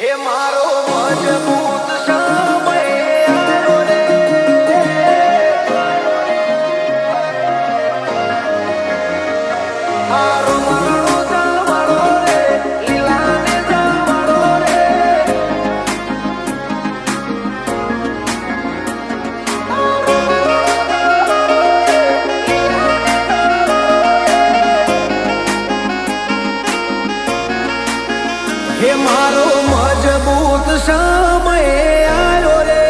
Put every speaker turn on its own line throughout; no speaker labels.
હે મારો મજબૂત સમય આવ્યો રે, મારો મારો જમાડો રે, લીલાને જમાડો રે, હે મારો મજબૂત સમય આવ્યો રે,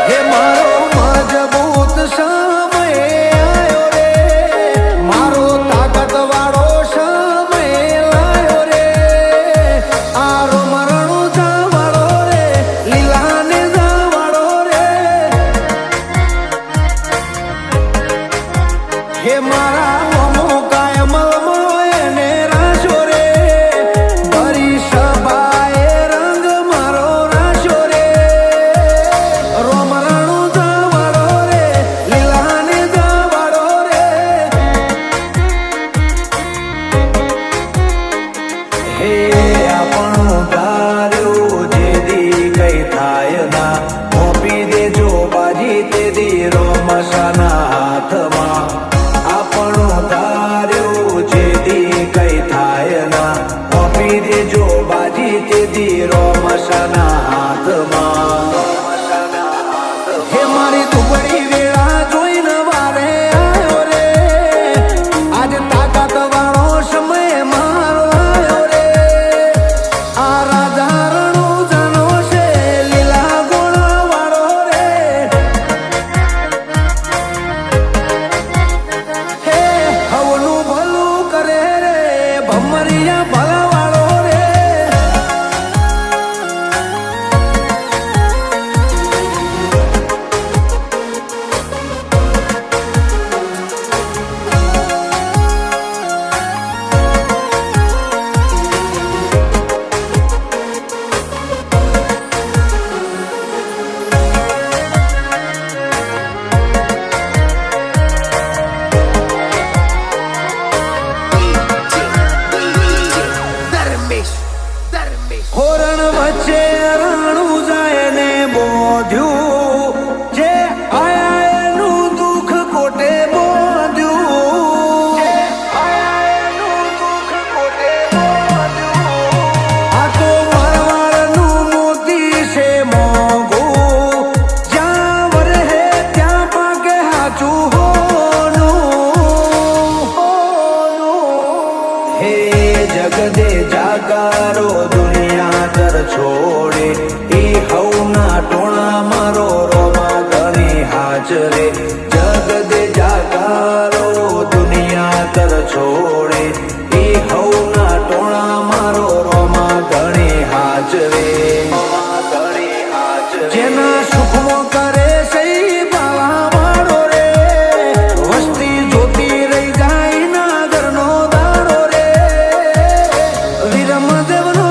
હે મારો મજબૂત સમય આવ્યો રે, મારો તાકાત વાળો સમય લાયો રે, આરો મરણો જવાડો રે, લીલાને જવાડો રે, હે મારા હે મારી દુબળી વેળા જોઈને વારે આવ્યો રે, આજ તાકાત વાળો સમય મારો આવ્યો રે, આ રાજા રણો જાનો છે લીલા ગોળા વાળો રે, હે હવનું ભલું કરે રે ભમરિયા ભલા વાળો રે, હોરણ વચ્ચે રાણું જાય ને બોધ્યું, જે આયા એનું દુઃખ કોટે બોધ્યું, આ તો મારવાડનું મોતી છે મોંઘું, જ્યાં વરહે ત્યાં પાકે હાચું હોનું, હે જગદે જાગારો છોડે એ હવના ટોણા મારો રોમા ઘણી હાજરે, જગદે જાગારો દુનિયા કર છોડે એ હવના ટોણા મારો રોમા ઘણી હાજરે, જેના સુખમાં કરે છે બાવા વાળો રે, વસ્તી જોતી રહી જાય ના ઘરનો દાડો રે, વીરમદેવનો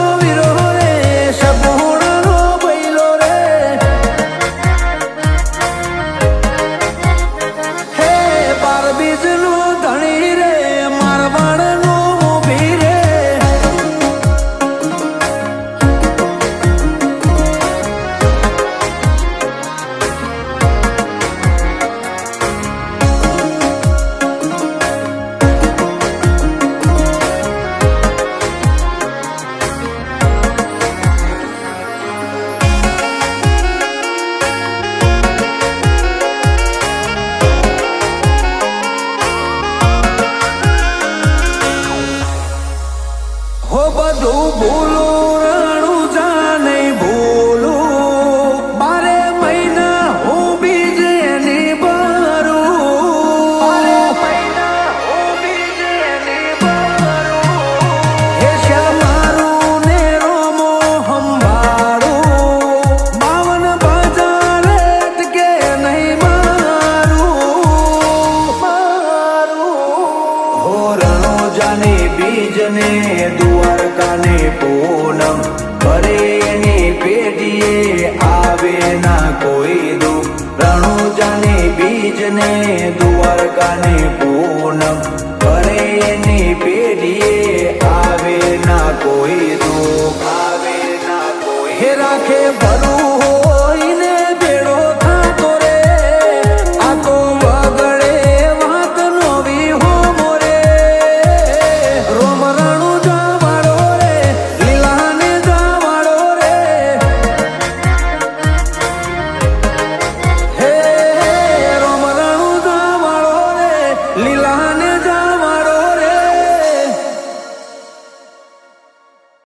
બધું ભૂલું રાણું જા નહીં ભૂલું, 12 મહિના હું બીજ એની ભરું, 12 મહિના હું બીજ એની ભરું, હે શ્યામારું ને રોમો સંભાળું, 52 બજાર કે નહીં મારું, હો રણો જાને બીજને દ્વારકાને પૂનમ કરે એની પેઢીએ આવે ના કોઈ દુઃખ, રણુજાને બીજને દ્વારકાને પૂનમ